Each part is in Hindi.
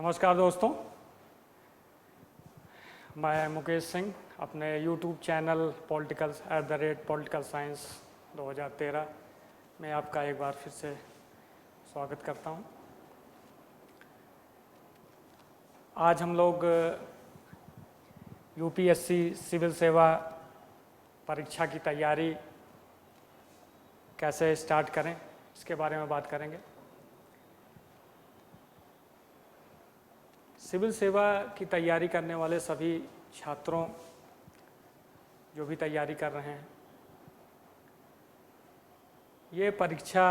नमस्कार दोस्तों, मैं मुकेश सिंह अपने YouTube चैनल पॉलिटिकल साइंस 2013 में आपका एक बार फिर से स्वागत करता हूं। आज हम लोग UPSC सिविल सेवा परीक्षा की तैयारी कैसे स्टार्ट करें इसके बारे में बात करेंगे। सिविल सेवा की तैयारी करने वाले सभी छात्रों जो भी तैयारी कर रहे हैं, ये परीक्षा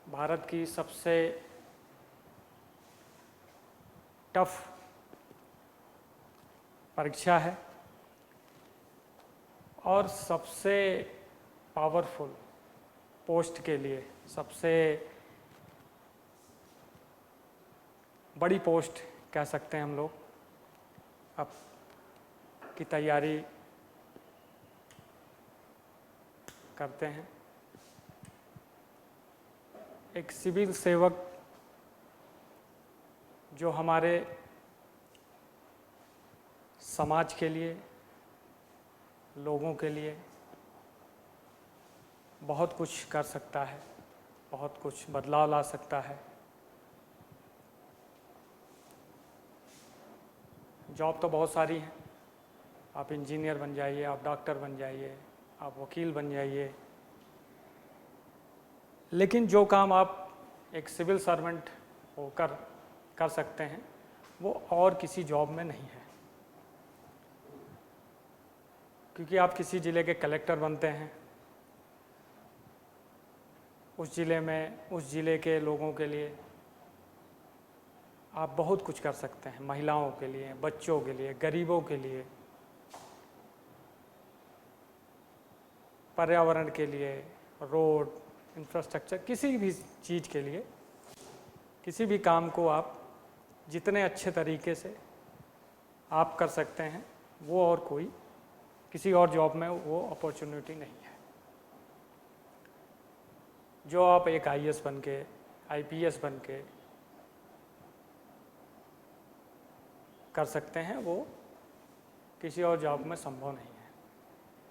भारत की सबसे टफ परीक्षा है और सबसे पावरफुल पोस्ट के लिए सबसे बड़ी पोस्ट कह सकते हैं हम लोग अब की तैयारी करते हैं। एक सिविल सेवक जो हमारे समाज के लिए, लोगों के लिए बहुत कुछ कर सकता है, बहुत कुछ बदलाव ला सकता है। जॉब तो बहुत सारी हैं, आप इंजीनियर बन जाइए, आप डॉक्टर बन जाइए, आप वकील बन जाइए, लेकिन जो काम आप एक सिविल सर्वेंट होकर कर सकते हैं वो और किसी जॉब में नहीं है। क्योंकि आप किसी ज़िले के कलेक्टर बनते हैं, उस ज़िले में उस ज़िले के लोगों के लिए आप बहुत कुछ कर सकते हैं, महिलाओं के लिए, बच्चों के लिए, गरीबों के लिए, पर्यावरण के लिए, रोड, इंफ्रास्ट्रक्चर, किसी भी चीज़ के लिए, किसी भी काम को आप जितने अच्छे तरीके से आप कर सकते हैं वो और कोई किसी और जॉब में वो अपॉर्चुनिटी नहीं है। जो आप एक IAS बन के, IPS बन के कर सकते हैं वो किसी और जॉब में संभव नहीं है।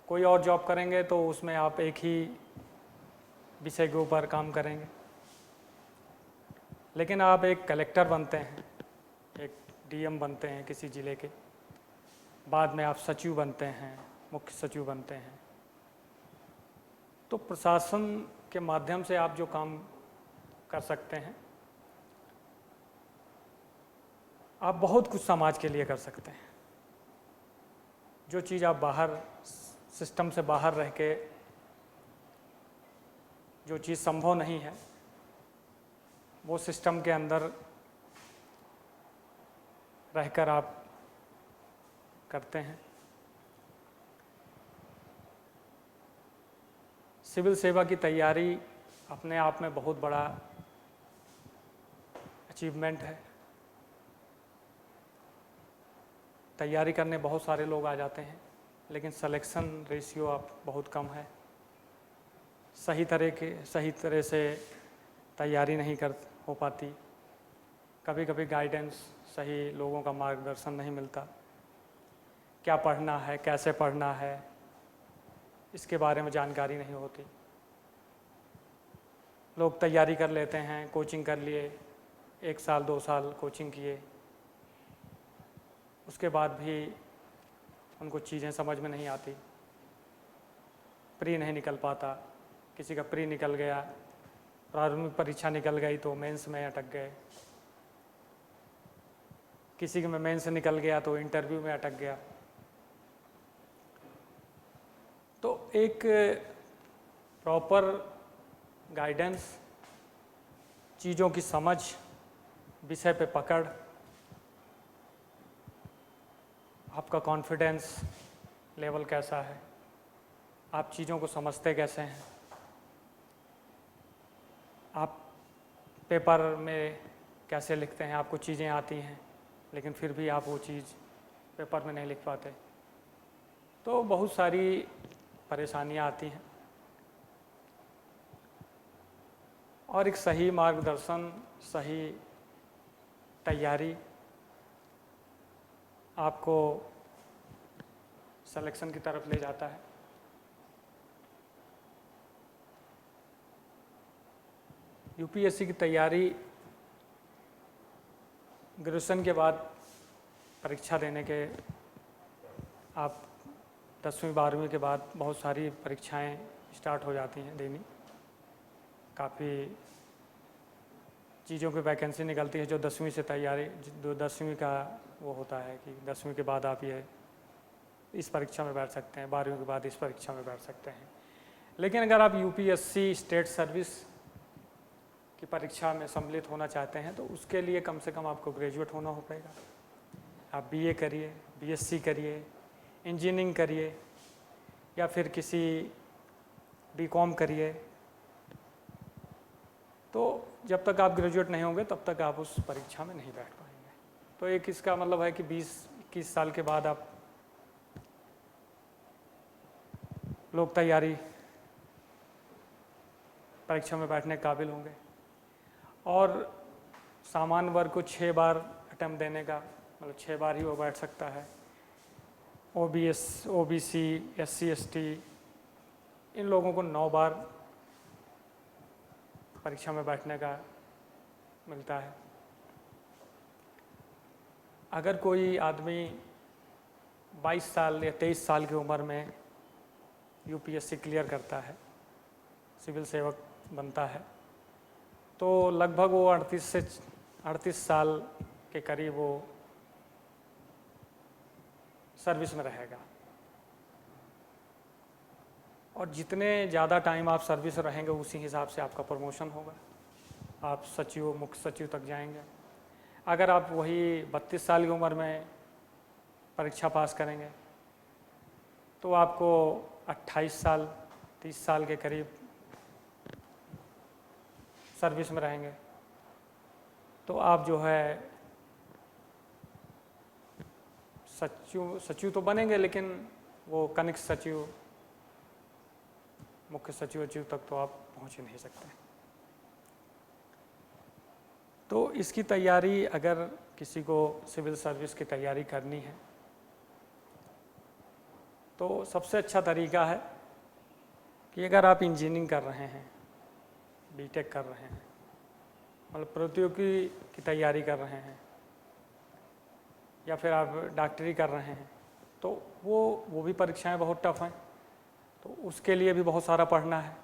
कोई और जॉब करेंगे तो उसमें आप एक ही विषय के ऊपर काम करेंगे, लेकिन आप एक कलेक्टर बनते हैं, एक DM बनते हैं किसी ज़िले के, बाद में आप सचिव बनते हैं, मुख्य सचिव बनते हैं, तो प्रशासन के माध्यम से आप जो काम कर सकते हैं, आप बहुत कुछ समाज के लिए कर सकते हैं। जो चीज़ आप बाहर सिस्टम से बाहर रह के, जो चीज़ संभव नहीं है वो सिस्टम के अंदर रहकर आप करते हैं। सिविल सेवा की तैयारी अपने आप में बहुत बड़ा अचीवमेंट है। तैयारी करने बहुत सारे लोग आ जाते हैं, लेकिन सिलेक्शन रेशियो आप बहुत कम है। सही तरह से तैयारी नहीं कर हो पाती। कभी कभी गाइडेंस, सही लोगों का मार्गदर्शन नहीं मिलता। क्या पढ़ना है, कैसे पढ़ना है, इसके बारे में जानकारी नहीं होती। लोग तैयारी कर लेते हैं, कोचिंग कर लिए, 1 साल 2 साल कोचिंग किए, उसके बाद भी उनको चीज़ें समझ में नहीं आती। प्री नहीं निकल पाता, किसी का प्री निकल गया, प्रारंभिक परीक्षा निकल गई तो मेंस में अटक गए, किसी के में मेंस निकल गया तो इंटरव्यू में अटक गया। तो एक प्रॉपर गाइडेंस, चीज़ों की समझ, विषय पे पकड़, आपका कॉन्फिडेंस लेवल कैसा है, आप चीज़ों को समझते कैसे हैं, आप पेपर में कैसे लिखते हैं, आपको चीज़ें आती हैं लेकिन फिर भी आप वो चीज़ पेपर में नहीं लिख पाते, तो बहुत सारी परेशानियां आती हैं। और एक सही मार्गदर्शन, सही तैयारी आपको सिलेक्शन की तरफ ले जाता है। यूपीएससी की तैयारी ग्रेजुएशन के बाद परीक्षा देने के, आप 10वीं 12वीं के बाद बहुत सारी परीक्षाएं स्टार्ट हो जाती हैं देनी। काफ़ी चीज़ों की वैकेंसी निकलती है जो 10वीं से तैयारी, जो 10वीं का वो होता है कि 10वीं के बाद आप ये इस परीक्षा में बैठ सकते हैं, 12वीं के बाद इस परीक्षा में बैठ सकते हैं। लेकिन अगर आप यूपीएससी स्टेट सर्विस की परीक्षा में सम्मिलित होना चाहते हैं तो उसके लिए कम से कम आपको ग्रेजुएट होना हो पड़ेगा। आप बीए करिए, बीएससी करिए, इंजीनियरिंग करिए, या फिर किसी बीकॉम करिए। तो जब तक आप ग्रेजुएट नहीं होंगे तब तक आप उस परीक्षा में नहीं बैठ पाएंगे। तो एक इसका मतलब है कि 20-21 साल के बाद आप लोग तैयारी परीक्षा में बैठने के काबिल होंगे। और सामान्य वर्ग को 6 बार अटेम्प्ट देने का, मतलब 6 बार ही वो बैठ सकता है। ओबीसी, एससी, एसटी, इन लोगों को 9 बार परीक्षा में बैठने का मिलता है। अगर कोई आदमी 22 साल या 23 साल की उम्र में यूपीएससी क्लियर करता है, सिविल सेवक बनता है, तो लगभग वो 38 साल के करीब वो सर्विस में रहेगा। और जितने ज़्यादा टाइम आप सर्विस रहेंगे उसी हिसाब से आपका प्रमोशन होगा, आप सचिव, मुख्य सचिव तक जाएंगे। अगर आप वही 32 साल की उम्र में परीक्षा पास करेंगे तो आपको 28 साल, 30 साल के करीब सर्विस में रहेंगे। तो आप जो है सचिव तो बनेंगे, लेकिन वो कनिष्ठ सचिव, मुख्य सचिव तक तो आप पहुंच ही नहीं सकते। तो इसकी तैयारी, अगर किसी को सिविल सर्विस की तैयारी करनी है तो सबसे अच्छा तरीका है कि अगर आप इंजीनियरिंग कर रहे हैं, बीटेक कर रहे हैं, मतलब प्रतियोगी की तैयारी कर रहे हैं, या फिर आप डॉक्टरी कर रहे हैं, तो वो भी परीक्षाएं बहुत टफ हैं, तो उसके लिए भी बहुत सारा पढ़ना है।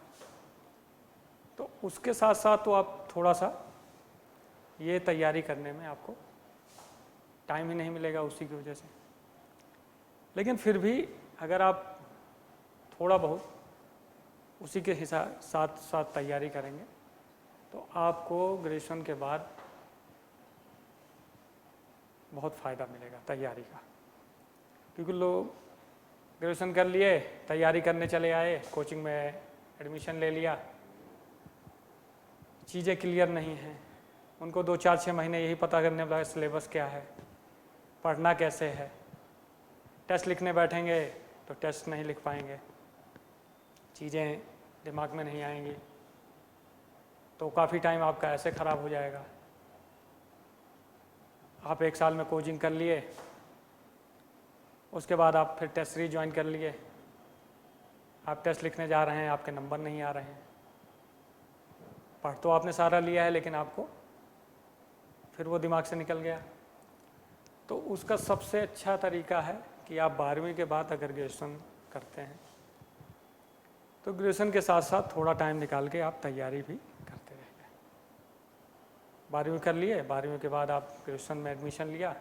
तो उसके साथ साथ तो आप थोड़ा सा ये तैयारी करने में आपको टाइम ही नहीं मिलेगा उसी की वजह से। लेकिन फिर भी अगर आप थोड़ा बहुत उसी के हिसाब साथ तैयारी करेंगे तो आपको ग्रेजुएशन के बाद बहुत फ़ायदा मिलेगा तैयारी का। क्योंकि लोग ग्रेजुएशन कर लिए, तैयारी करने चले आए, कोचिंग में एडमिशन ले लिया, चीज़ें क्लियर नहीं हैं, उनको 2-4-6 महीने यही पता करने वाला सिलेबस क्या है, पढ़ना कैसे है। टेस्ट लिखने बैठेंगे तो टेस्ट नहीं लिख पाएंगे, चीज़ें दिमाग में नहीं आएंगी, तो काफ़ी टाइम आपका ऐसे ख़राब हो जाएगा। आप 1 साल में कोचिंग कर लिए, उसके बाद आप फिर टेस्ट सीरीज ज्वाइन कर लिए, आप टेस्ट लिखने जा रहे हैं, आपके नंबर नहीं आ रहे हैं। पढ़ तो आपने सारा लिया है लेकिन आपको फिर वो दिमाग से निकल गया। तो उसका सबसे अच्छा तरीका है कि आप 12वीं के बाद अगर ग्रेजुएशन करते हैं तो ग्रेजुएशन के साथ साथ थोड़ा टाइम निकाल के आप तैयारी भी करते रहिए। 12वीं कर लिए, 12वीं के बाद आप ग्रेजुएशन में एडमिशन लिया,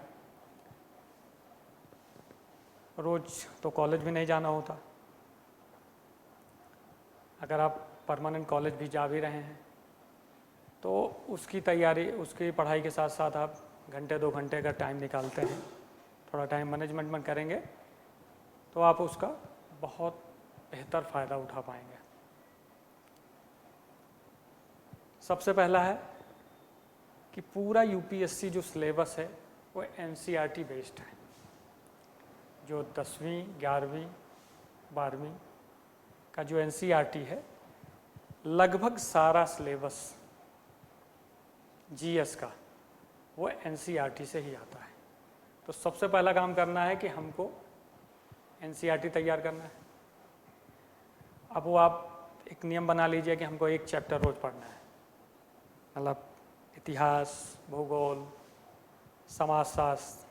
रोज़ तो कॉलेज भी नहीं जाना होता। अगर आप परमानेंट कॉलेज भी जा भी रहे हैं तो उसकी तैयारी, उसकी पढ़ाई के साथ साथ आप घंटे 2 घंटे का टाइम निकालते हैं, थोड़ा टाइम मैनेजमेंट में करेंगे तो आप उसका बहुत बेहतर फ़ायदा उठा पाएंगे। सबसे पहला है कि पूरा यूपीएससी जो सिलेबस है वो एनसीईआरटी बेस्ड है। जो 10वीं, 11वीं, 12वीं का जो एनसीईआरटी है, लगभग सारा सिलेबस जीएस का वो एनसीईआरटी से ही आता है। तो सबसे पहला काम करना है कि हमको एनसीईआरटी तैयार करना है। अब वो आप एक नियम बना लीजिए कि हमको एक चैप्टर रोज पढ़ना है, मतलब इतिहास, भूगोल, समाजशास्त्र,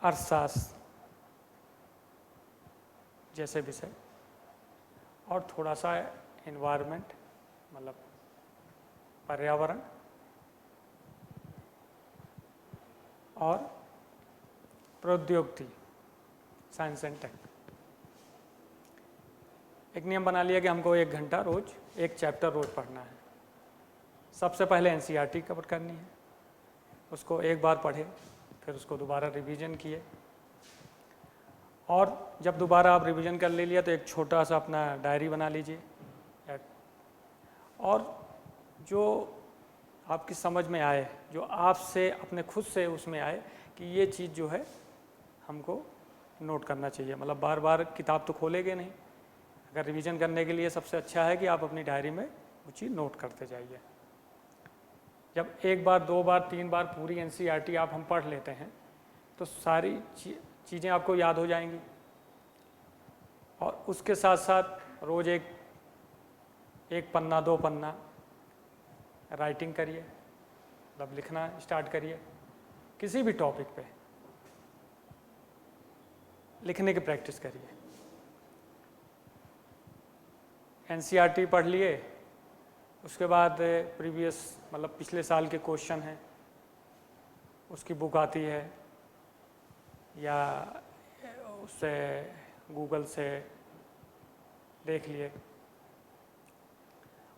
अर्थशास्त्र जैसे विषय, और थोड़ा सा एनवायरनमेंट मतलब पर्यावरण, और प्रौद्योगिकी, साइंस एंड टेक। एक नियम बना लिया कि हमको 1 घंटा रोज एक चैप्टर रोज पढ़ना है। सबसे पहले एनसीईआरटी कवर करनी है, उसको एक बार पढ़े, फिर उसको दोबारा रिवीजन किए, और जब दोबारा आप रिवीजन कर ले लिया तो एक छोटा सा अपना डायरी बना लीजिए, और जो आपकी समझ में आए, जो आपसे अपने खुद से उसमें आए कि ये चीज़ जो है हमको नोट करना चाहिए। मतलब बार बार किताब तो खोलेंगे नहीं, अगर रिवीजन करने के लिए सबसे अच्छा है कि आप अपनी डायरी में वो चीज़ नोट करते जाइए। जब 1 बार 2 बार 3 बार पूरी एनसीईआरटी आप हम पढ़ लेते हैं तो सारी चीज़ें आपको याद हो जाएंगी। और उसके साथ साथ रोज़ एक पन्ना 2 पन्ना राइटिंग करिए, मतलब लिखना स्टार्ट करिए, किसी भी टॉपिक पे लिखने की प्रैक्टिस करिए। एनसीईआरटी पढ़ लिए, उसके बाद प्रीवियस मतलब पिछले साल के क्वेश्चन हैं, उसकी बुक आती है, या उससे गूगल से देख लिए,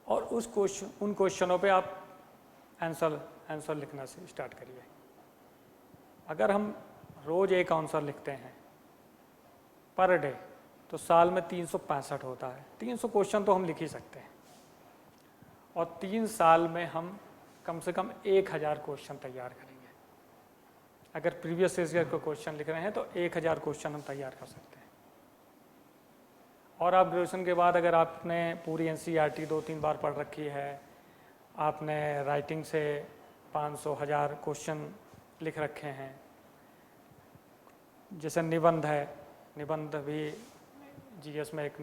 और उन क्वेश्चनों पे आप आंसर लिखना से स्टार्ट करिए। अगर हम रोज़ एक आंसर लिखते हैं पर डे तो साल में 365 होता है, 300 क्वेश्चन तो हम लिख ही सकते हैं, और 3 साल में हम कम से कम 1000 क्वेश्चन तैयार करेंगे। अगर प्रीवियस ईयर का क्वेश्चन लिख रहे हैं तो 1000 क्वेश्चन हम तैयार कर सकते हैं। और आप ग्रेजुएशन के बाद अगर आपने पूरी एनसीईआरटी 2-3 बार पढ़ रखी है, आपने राइटिंग से 500-1000 क्वेश्चन लिख रखे हैं, जैसे निबंध है, निबंध भी जीएस में एक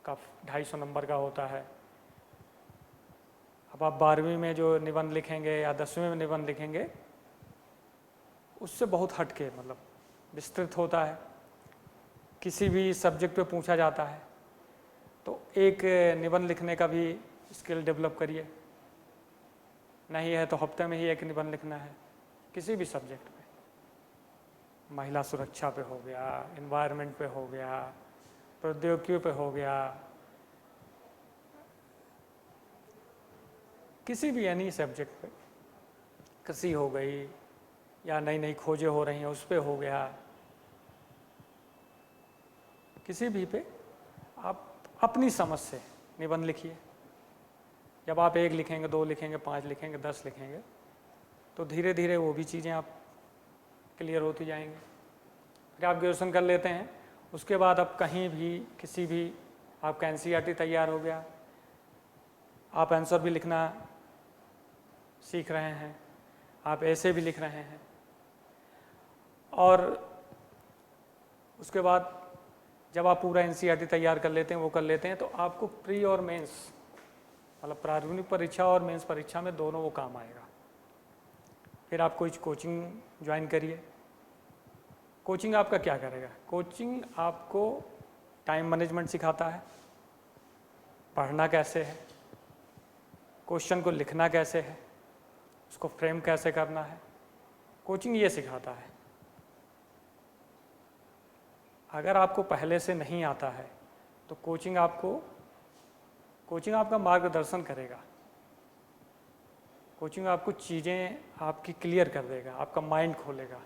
का 250 नंबर का होता है। अब आप 12वीं में जो निबंध लिखेंगे या 10वीं में निबंध लिखेंगे उससे बहुत हटके मतलब विस्तृत होता है, किसी भी सब्जेक्ट पे पूछा जाता है। तो एक निबंध लिखने का भी स्किल डेवलप करिए, नहीं है तो हफ्ते में ही एक निबंध लिखना है किसी भी सब्जेक्ट पे, महिला सुरक्षा पे हो गया, एनवायरनमेंट पे हो गया, प्रौद्योगिकी पे हो गया, किसी भी एनी सब्जेक्ट पे, कृषि हो गई या नई नई खोजें हो रही हैं उस पे हो गया, किसी भी पे आप अपनी समझ से निबंध लिखिए। जब आप 1 लिखेंगे, 2 लिखेंगे, 5 लिखेंगे, 10 लिखेंगे तो धीरे धीरे वो भी चीज़ें आप क्लियर होती जाएंगी। फिर आप ग्रेजुएशन कर लेते हैं, उसके बाद आप कहीं भी किसी भी आपका एनसीईआरटी तैयार हो गया, आप आंसर भी लिखना सीख रहे हैं, आप ऐसे भी लिख रहे हैं, और उसके बाद जब आप पूरा एनसीईआरटी तैयार कर लेते हैं, वो कर लेते हैं, तो आपको प्री और मेंस मतलब प्रारंभिक परीक्षा और मेंस परीक्षा में दोनों वो काम आएगा। फिर आप कोई कोचिंग ज्वाइन करिए। कोचिंग आपका क्या करेगा? कोचिंग आपको टाइम मैनेजमेंट सिखाता है, पढ़ना कैसे है, क्वेश्चन को लिखना कैसे है, उसको फ्रेम कैसे करना है, कोचिंग ये सिखाता है। अगर आपको पहले से नहीं आता है तो कोचिंग आपका मार्गदर्शन करेगा, कोचिंग आपको चीज़ें आपकी क्लियर कर देगा, आपका माइंड खोलेगा।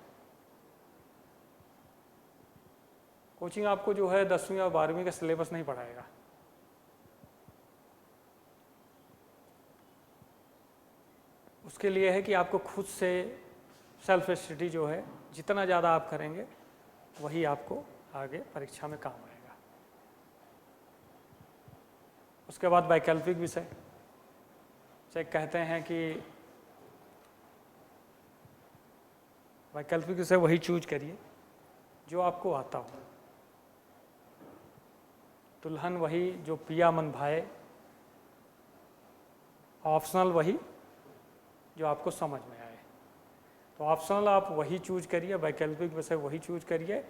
कोचिंग आपको जो है 10वीं और 12वीं का सिलेबस नहीं पढ़ाएगा, उसके लिए है कि आपको खुद से सेल्फ स्टडी जो है जितना ज़्यादा आप करेंगे वही आपको आगे परीक्षा में काम आएगा। उसके बाद वैकल्पिक विषय से कहते हैं कि वैकल्पिक विषय वही चूज करिए जो आपको आता हो। दुल्हन वही जो पिया मन भाए, ऑप्शनल वही जो आपको समझ में आए। तो ऑप्शनल आप वही चूज करिए, वैकल्पिक विषय वही चूज करिए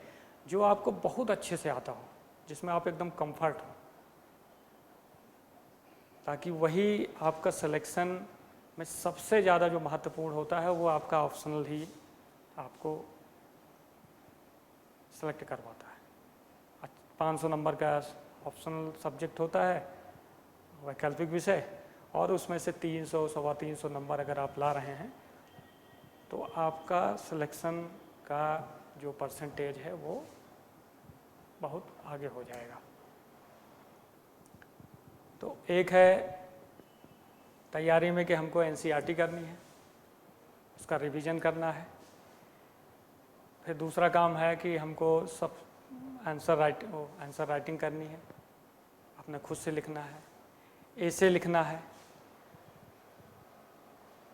जो आपको बहुत अच्छे से आता हो, जिसमें आप एकदम कंफर्ट हो, ताकि वही आपका सिलेक्शन में सबसे ज़्यादा जो महत्वपूर्ण होता है वो आपका ऑप्शनल ही आपको सेलेक्ट करवाता है। 500 नंबर का ऑप्शनल सब्जेक्ट होता है वैकल्पिक विषय, और उसमें से 300 सवा 300 नंबर अगर आप ला रहे हैं तो आपका सिलेक्शन का जो परसेंटेज है वो बहुत आगे हो जाएगा। तो एक है तैयारी में कि हमको एनसीईआरटी करनी है, उसका रिवीजन करना है। फिर दूसरा काम है कि हमको सब आंसर राइटिंग करनी है, अपने खुद से लिखना है, ऐसे लिखना है,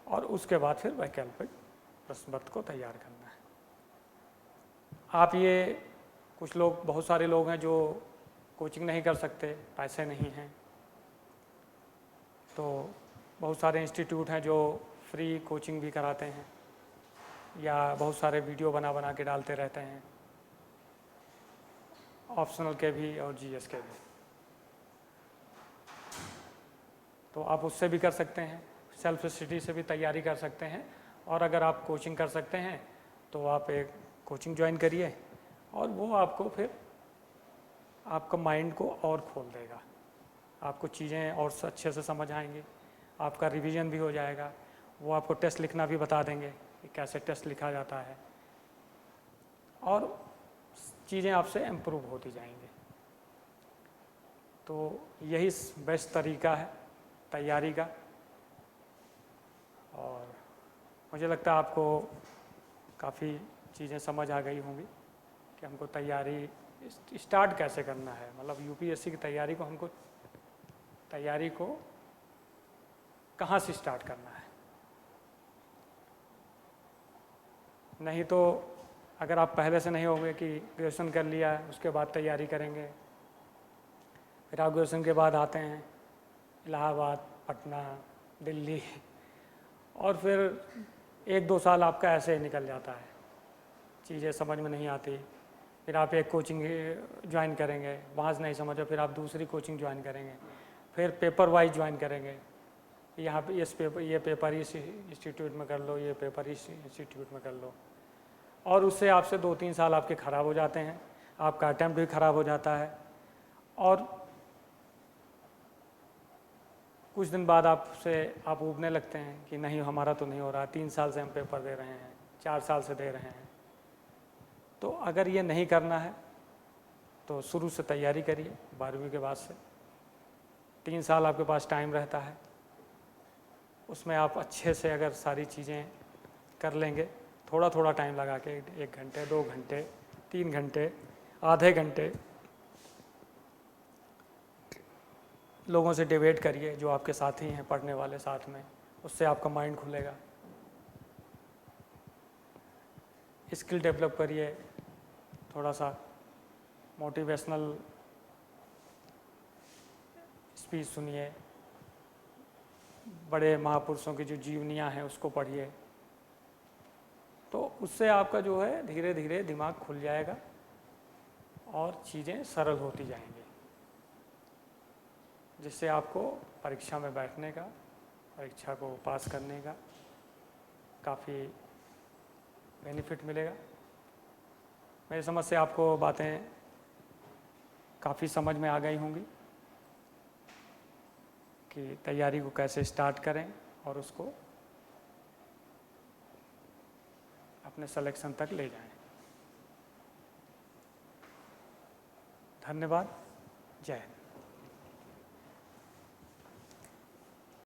और उसके बाद फिर वैकल्पिक प्रश्न पत्र को तैयार करना है। आप ये कुछ लोग, बहुत सारे लोग हैं जो कोचिंग नहीं कर सकते, पैसे नहीं हैं, तो बहुत सारे इंस्टीट्यूट हैं जो फ्री कोचिंग भी कराते हैं, या बहुत सारे वीडियो बना के डालते रहते हैं, ऑप्शनल के भी और जीएस के भी। तो आप उससे भी कर सकते हैं, सेल्फ स्टडी से भी तैयारी कर सकते हैं। और अगर आप कोचिंग कर सकते हैं तो आप एक कोचिंग ज्वाइन करिए, और वो आपको फिर आपका माइंड को और खोल देगा, आपको चीज़ें और अच्छे से समझ आएंगी, आपका रिवीजन भी हो जाएगा। वो आपको टेस्ट लिखना भी बता देंगे कि कैसे टेस्ट लिखा जाता है, और चीज़ें आपसे इम्प्रूव होती जाएंगी। तो यही बेस्ट तरीका है तैयारी का। और मुझे लगता है आपको काफ़ी चीज़ें समझ आ गई होंगी कि हमको तैयारी स्टार्ट कैसे करना है, मतलब यूपीएससी की तैयारी को कहाँ से स्टार्ट करना है। नहीं तो अगर आप पहले से नहीं होंगे कि ग्रेजुएशन कर लिया उसके बाद तैयारी करेंगे, फिर आप ग्रेजुएशन के बाद आते हैं इलाहाबाद, पटना, दिल्ली, और फिर 1-2 साल आपका ऐसे ही निकल जाता है, चीज़ें समझ में नहीं आती। फिर आप एक कोचिंग ज्वाइन करेंगे, वहाँ से नहीं समझा, फिर आप दूसरी कोचिंग ज्वाइन करेंगे, फिर पेपर वाइज ज्वाइन करेंगे, यहाँ पे ये पेपर इस इंस्टीट्यूट में कर लो, ये पेपर इस इंस्टीट्यूट में कर लो, और उससे आपसे 2-3 साल आपके ख़राब हो जाते हैं, आपका अटैम्प्ट भी ख़राब हो जाता है। और कुछ दिन बाद आप ऊबने लगते हैं कि नहीं, हमारा तो नहीं हो रहा, 3 साल से हम पेपर दे रहे हैं, 4 साल से दे रहे हैं। तो अगर ये नहीं करना है तो शुरू से तैयारी करिए, 12वीं के बाद से 3 साल आपके पास टाइम रहता है, उसमें आप अच्छे से अगर सारी चीज़ें कर लेंगे, थोड़ा थोड़ा टाइम लगा के, 1 घंटे, 2 घंटे, 3 घंटे, आधे घंटे, लोगों से डिबेट करिए जो आपके साथी हैं पढ़ने वाले साथ में, उससे आपका माइंड खुलेगा। स्किल डेवलप करिए, थोड़ा सा मोटिवेशनल स्पीच सुनिए, बड़े महापुरुषों की जो जीवनियाँ हैं उसको पढ़िए, तो उससे आपका जो है धीरे धीरे दिमाग खुल जाएगा और चीज़ें सरल होती जाएंगी, जिससे आपको परीक्षा में बैठने का, परीक्षा को पास करने का काफ़ी बेनिफिट मिलेगा। मेरी समझ से आपको बातें काफ़ी समझ में आ गई होंगी कि तैयारी को कैसे स्टार्ट करें और उसको अपने सिलेक्शन तक ले जाएं। धन्यवाद। जय हिंद।